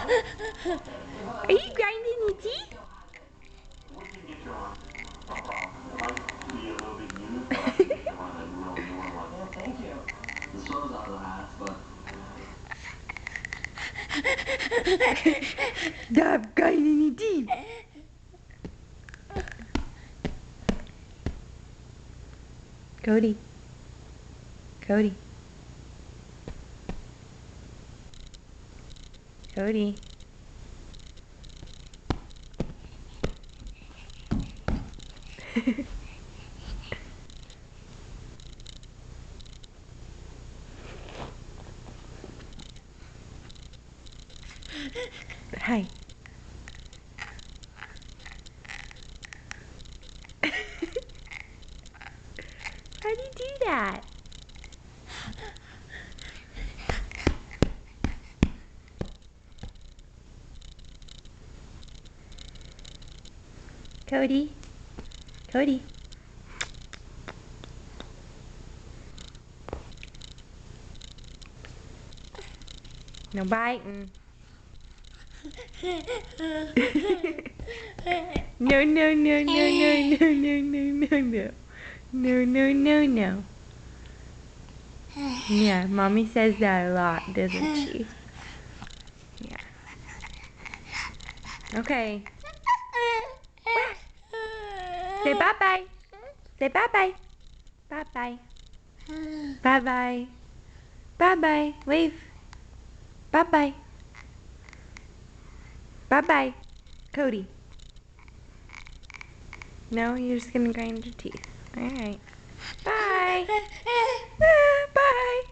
Are you grinding your teeth? Thank you. The sun's out of the hat, but... Stop grinding your teeth. Cody. Cody. Cody. Hi. How do you do that? Cody. Cody. No biting. No, no, no, no, no, no, no, no, no, no. No, no, no, no. Yeah, Mommy says that a lot, doesn't she? Yeah. Okay. Say bye-bye. Say bye-bye. Bye-bye. Bye-bye. Bye-bye. Wave. Bye-bye. Bye-bye. Cody. No, you're just gonna grind your teeth. Alright. Bye. Bye.